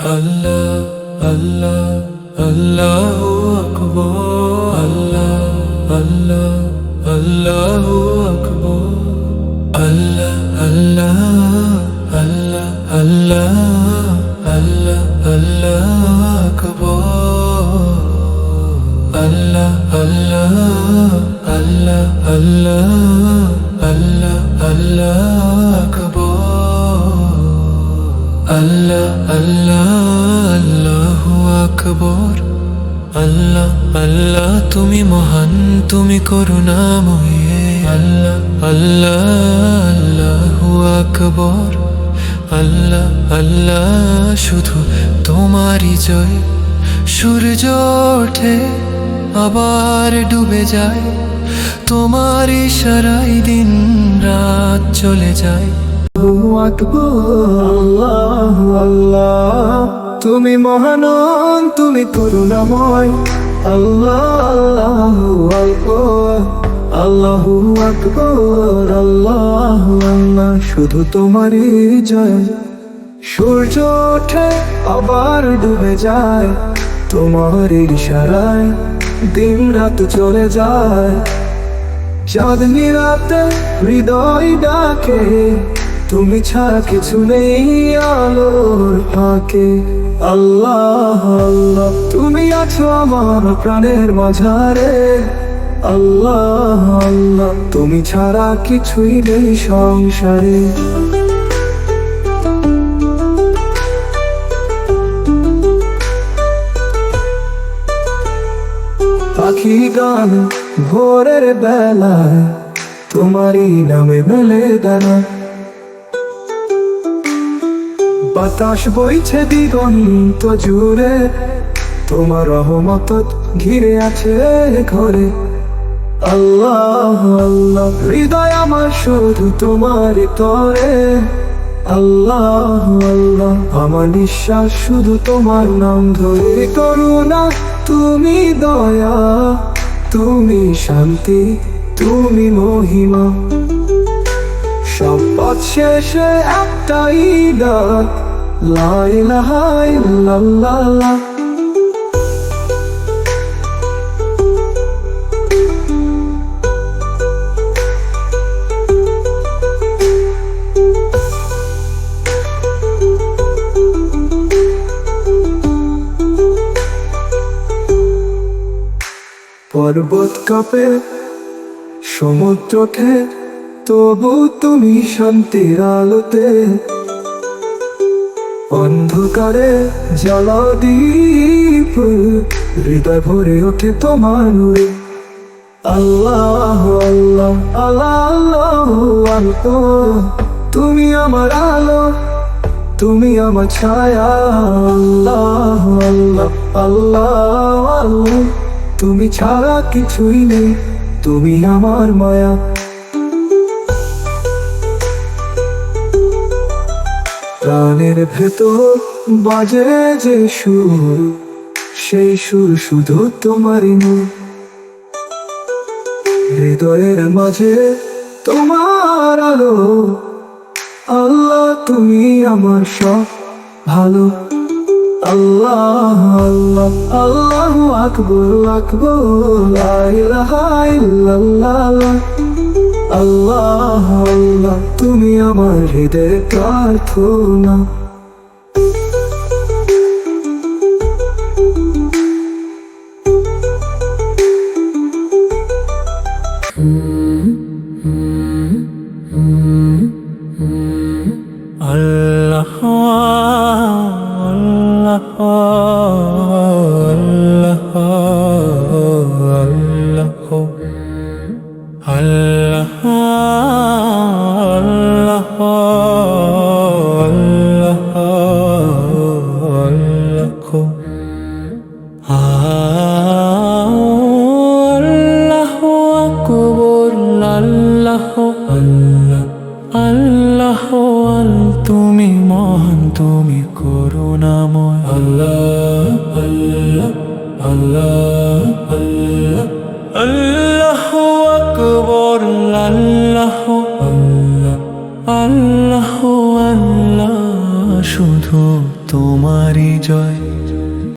Allah, Allah, Allahu Akbar. Allah, Allah, Allahu Akbar. Allah, Allah, Allah, Allah, Allah, Allah Akbar. Allah, Allah, Allah, Allah, Allah, Allah Akbar. Allah, Allah, Allahu Akbar. Allah, Allah, তুমি মহান, তুমি করুণাময়। Allah, Allah, Allahu Akbar. Allah, Allah, শুধু তোমারই জয়। সূর্য ওঠে আবার ডুবে যায়, তোমার ইশারায় দিন রাত চলে যায়। আল্লাহু আল্লাহ, তুমি মহান, তুমি করুণাময়। আল্লাহু আকবার, আল্লাহু আকবার, আল্লাহু আল্লাহ, শুধু তোমারই জয়। সূর্য ওঠে আবার ডুবে যায়, তোমার ইশারায় দিন রাত চলে যায়। চাঁদনি রাতে হৃদয় ডাকে, তুমি ছাড়া কিছু নেই আলোর ফাঁকে। আল্লাহ আল্লাহ, তুমি আছো আমার প্রাণের মাঝারে। আল্লাহ আল্লাহ, তুমি ছাড়া কিছুই নেই সংসারে। পাখি গান ভোরের বেলায়, তোমারই নামে মেলে দানা। বাতাস বইছে দিগন্ত জুড়ে, তোমার রহমত ঘিরে আছে ঘরে। আল্লাহ আল্লাহ, হৃদয় আমার শুধু তোমারই তরে। আল্লাহ আল্লাহ, আমার নিঃশ্বাস শুধু তোমার নাম ধরে। করুণা তুমি, দয়া তুমি, শান্তি তুমি, মহিমা। সব পথ শেষে একটাই ডাক, লা ইলাহা ইল্লাল্লাহ। পর্বত কাঁপে, সমুদ্র ওঠে, তবু তুমি শান্তির আলোতে। অন্ধকারে জ্বালাও দীপ, হৃদয় ভরে ওঠে তোমার নূরে। আল্লাহ আল্লাহ, আল্লাহ আল্লাহ, তুমি আমার আলো, তুমি আমার ছায়া। আল্লাহ আল্লাহ, আল্লাহ আল্লাহ, তুমি ছাড়া কিছুই নেই, তুমি আমার মায়া। প্রাণের ভেতর বাজে যে সুর, সেই সুর শুধু তোমারই নূর। হৃদয়ের মাঝে তোমার আলো, আল্লাহ তুমি আমার সব ভালো। আল্লাহ আল্লাহ, আল্লাহু আকবার, আকবার, লা ইলাহা ইল্লাল্লাহ। আল্লাহ আল্লাহ, তুমি আমার হৃদয়ের প্রার্থনা। Allah, Allah, Allah, Allah, Allah, তুমি মহান, তুমি করুণাময়। আল্লাহ আল্লাহ, আল্লাহ আল্লাহ, আল্লাহু আকবার। আল্লাহ আল্লাহ, আল্লাহ আল্লাহ, শুধু তোমার তোমারই জয়।